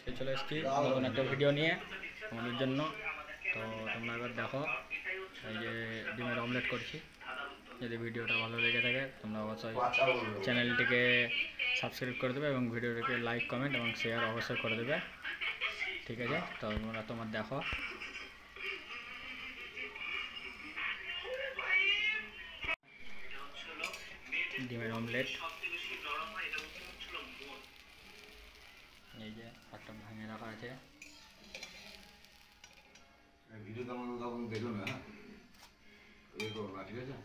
সে চলে এসেছি নতুন একটা ভিডিও নিয়ে আমাদের জন্য। তো তোমরা এবার দেখো এই যে ডিমের অমলেট করছি। যদি ভিডিওটা ভালো লেগে থাকে তোমরা অবশ্যই চ্যানেলটিকে সাবস্ক্রাইব করে দেবে এবং ভিডিওটিকে লাইক কমেন্ট এবং শেয়ার অবশ্যই করে দেবে। ঠিক আছে, তো তোমরা তোমার দেখো। ডিমের অমলেট এই যে একটা ভাঙে রাখা আছে। ভিডিওটা আমাদের তখন দেখো না, এই করো না, ঠিক আছে?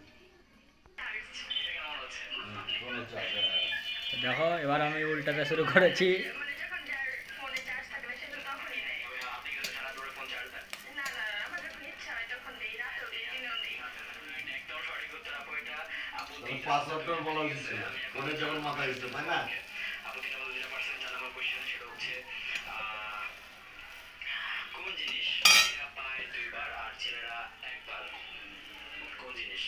দেখো এবার আমি উল্টাতে শুরু করেছি। পাসওয়ার্ডটা বলা উচিত ছিল, ওদের যখন মাথায় দিচ্ছে, তাই না? কোন জিনিস মেয়েরা পায় দুইবার আর ছেলেরা একবার? কোন জিনিস?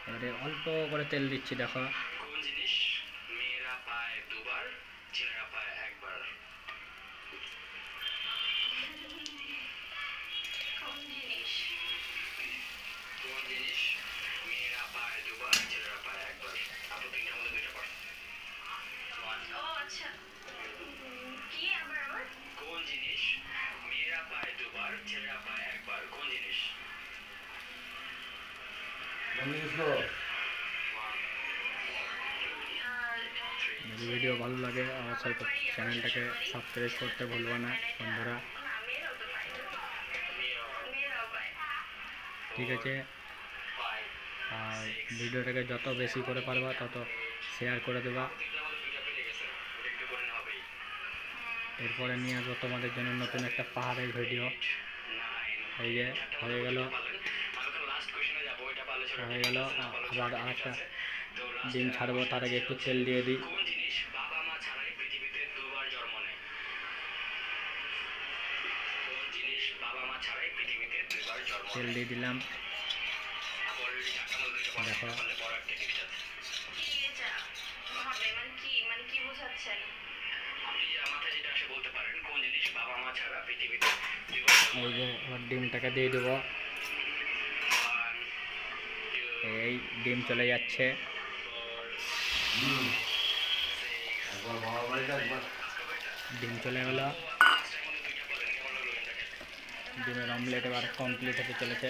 এবারে অল্প করে তেল দিচ্ছি, দেখো। কোন জিনিস মেয়েরা পায় দুবার ছেলেরা পায় একবার? কোন জিনিস? কোন জিনিস মেয়েরা পায় দুবার ছেলেরা পায় একবার? আপু তিনটার মধ্যে দুইটা পার। ও আচ্ছা, কি আবার আবার? কোন জিনিস মেয়েরা পায় দুবার ছেলেরা পায় একবার? কোন জিনিস? যদি ভিডিও ভালো লাগে অবশ্যই চ্যানেলটাকে সাবস্ক্রাইব করতে ভুলবো না বন্ধুরা। ঠিক আছে, আর ভিডিওটাকে যত বেশি করে পারবা তত শেয়ার করে দেবা। এরপরে নিয়ে আসবো তোমাদের জন্য নতুন একটা পাহাড়ের ভিডিও। এই যে হয়ে গেল আবার আরেকটা ডিম ছাড়বো, তার আগে একটু তেল দিয়ে দিই। তেল দিয়ে দিলাম, দেখো। এই যে এবার ডিমটাকে দিয়ে দেবো। এই ডিম চলে যাচ্ছে। ডিম চলে গেল, ডিমের অমলেট এবার কমপ্লিট হতে চলেছে।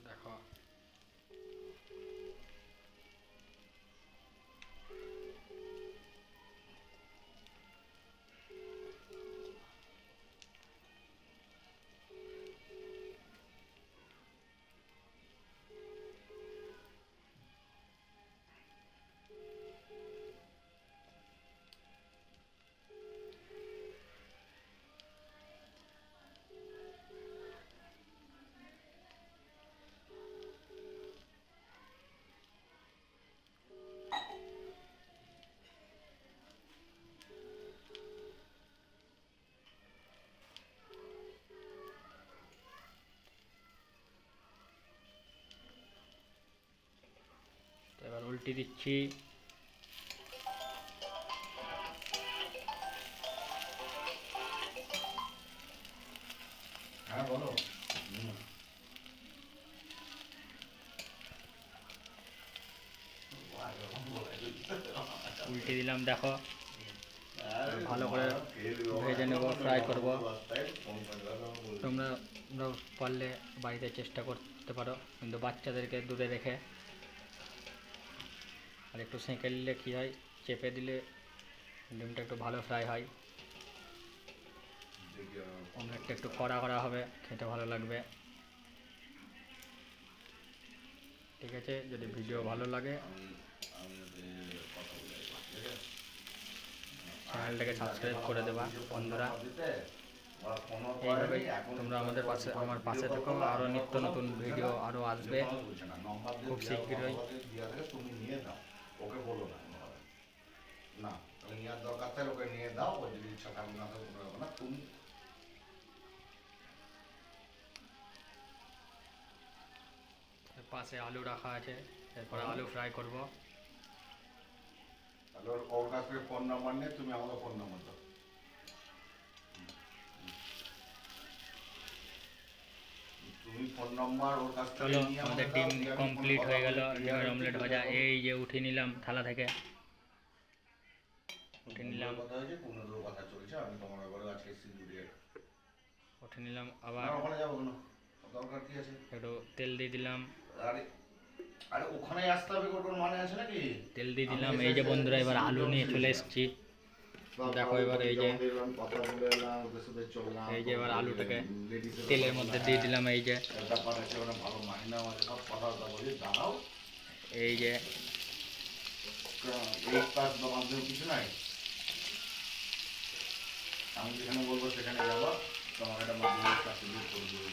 দেখো এবার উল্টে দিচ্ছি। হ্যাঁ বলো। উল্টে দিলাম, দেখো। ভালো করে ভেজে নেব, ফ্রাই করব। তোমরা পারলে বাড়িতে চেষ্টা করতে পারো, কিন্তু বাচ্চাদেরকে দূরে রেখে। আর একটু সেঁকে নিলে কী হয়, চেপে দিলে ডিমটা একটু ভালো ফ্রাই হয়। অমলেটটা একটু কড়া করা হবে, খেতে ভালো লাগবে। ঠিক আছে, যদি ভিডিও ভালো লাগে চ্যানেলটাকে সাবস্ক্রাইব করে দেবা বন্ধুরা। এইভাবেই তোমরা আমার পাশে থেকো, আরও নিত্য নতুন ভিডিও আরও আসবে খুব শীঘ্রই। তুমি নিয়ে দাও, ওকে বলো না না, তুমি নেওয়ার দরকার তাহলে ওকে নিয়ে দাও, ও যদি ইচ্ছা থাকবে না থাকবে কোনো ব্যাপার না। তুমি পাশে আলু রাখা আছে, এরপরে আলু ফ্রাই করব। তাহলে ওর কাছ থেকে ফোন নাম্বার নিয়ে তুমি আমাকে ফোন নাম্বার দাও। তুমি ফোন নাম্বার ওর কাছ থেকে চলো নিয়ে আমাদের ডিম কমপ্লিট হয়ে গেল, ডিমের অমলেট ভাজা। এই যে উঠিয়ে নিলাম থালা থেকে, উঠে নিলাম, কথা হয়েছে, পনেরো কথা চলছে, আমি তোমার ঘরে আজকে সিঁদুরে উঠে নিলাম। আবার ওখানে যাবো না, দরকার কি আছে? একটু তেল দিয়ে দিলাম, আরে আরে ওখানে আসতে হবে, ওর মানে আছে নাকি? তেল দিয়ে দিলাম। এই যে বন্ধুরা এবার আলু নিয়ে চলে এসেছি, দেখো এবার এই যে এবার আলুটাকে তেলের মধ্যে দিয়ে দিলাম। এই যে ভালো মাহিনা আছে, সব কথাবার্তা বলি, দাঁড়াও। এই যে এই কাজ মাধ্যমে কিছু নাই, আমি যেখানে বলবো সেখানে যাবো, তোমার একটা মাধ্যমিক সার্টিফিকেট করে দেবো।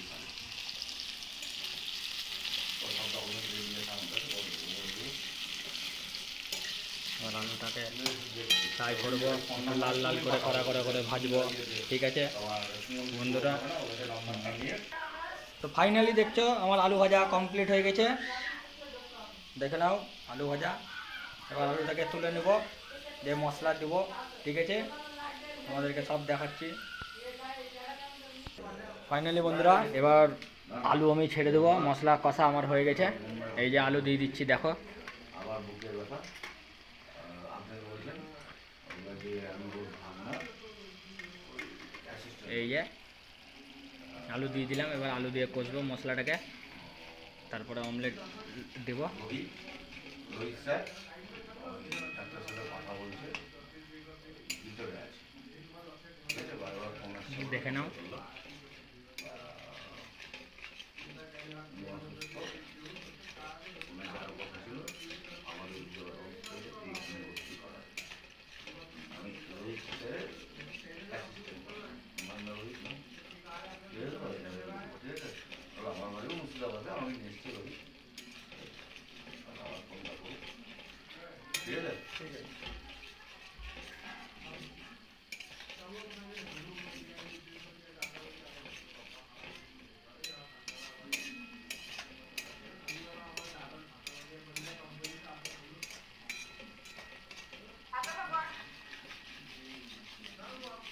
এবার আলুটাকে ফ্রাই করবো, লাল লাল করে কড়া করে ভাজবো, ঠিক আছে বন্ধুরা। তো ফাইনালি দেখছো আমার আলু ভাজা কমপ্লিট হয়ে গেছে, দেখে নাও আলু ভাজা। এবার আলুটাকে তুলে নেব, দিয়ে মশলা দেবো, ঠিক আছে আমাদেরকে সব দেখাচ্ছি। ফাইনালি বন্ধুরা এবার আলু আমি ছেড়ে দেবো, মশলা কষা আমার হয়ে গেছে। এই যে আলু দিয়ে দিচ্ছি, দেখো আবার বুকের ব্যথা আপনি বলছেন, এই যে আলু দিয়ে দিলাম। এবার আলু দিয়ে কষবো মশলাটাকে, তারপরে অমলেট দেব। রোহিত স্যার ডাক্তার সাথে কথা বলছে, ভিতরে আছে, ঠিক আছে, বারবার ফোন আসছে, দেখে নাও।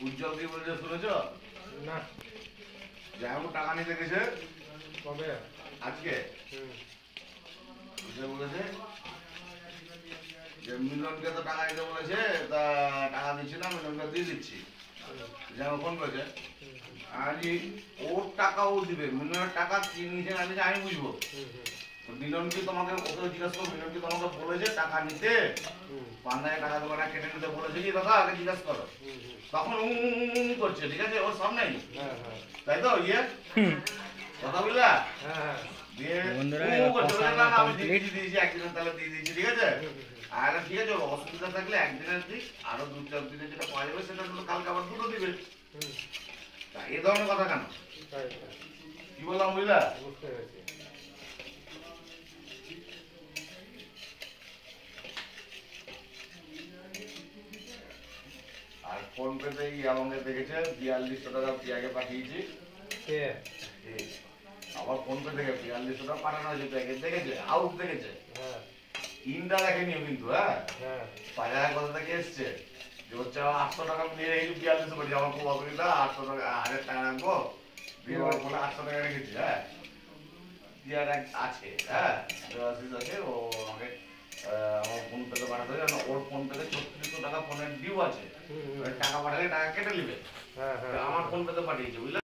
উজ্জ্বল কি বলছে শুনেছ? না যাই টাকা নিতে গেছে কবে? আজকে বলেছে যে মিলনকে তো টাকা দিতে বলেছে, তা টাকা দিচ্ছি না, মিলনকে দিয়ে দিচ্ছি। যেমন ফোন করেছে, আজই ওর টাকা ও দিবে, মিলনের টাকা কি নিচে না নিচে আমি বুঝবো। মিলন কি তোমাকে, ওকে জিজ্ঞাসা করো, মিলন কি তোমাকে বলেছে টাকা নিতে, পান্ডায় টাকা দোকানে কেটে নিতে বলেছে কি দাদা, আগে জিজ্ঞাসা করো। তখন করছে, ঠিক আছে, ওর সামনেই, তাই তো ইয়ে কথা বুঝলা? বন্ধুরা আমি দিয়েছি একদিনের, তাহলে দিয়ে দিয়েছি, ঠিক আছে। আর ঠিক আছে, অসুবিধা থাকলে একদিনের দিক, আরো 2-4 দিনে যেটা পাওয়া যাবে সেটা কালকে আবার দুটো দিবে। এ ধরনের কথা কেন, কি বললাম বুঝলা? আর ফোন পেতে আমাকে দেখেছে 4200 টাকা পিয়াকে পাঠিয়েছি, আবার ফোন পে থেকে 4200 টাকা পাঠানো হয়েছে পিয়াকে, দেখেছে আউট দেখেছে, ইনটা দেখেনি কিন্তু। হ্যাঁ 5000 কথা থেকে এসছে যে হচ্ছে 800 টাকা নিয়ে রেখেছি, 4200 করে আমার খুব অসুবিধা, 800 টাকা 1000 টাকা রাখবো দিয়ে বলে 800 টাকা রেখেছি। হ্যাঁ দিয়ার আছে, হ্যাঁ আছে, ও আমাকে আমার ফোন পেতে পাঠাতে হবে, ওর ফোন পেতে 3600 টাকা ফোনের ডিউ আছে, টাকা পাঠালে টাকা কেটে নেবে, আমার ফোন পেতে পাঠিয়েছে বুঝলে।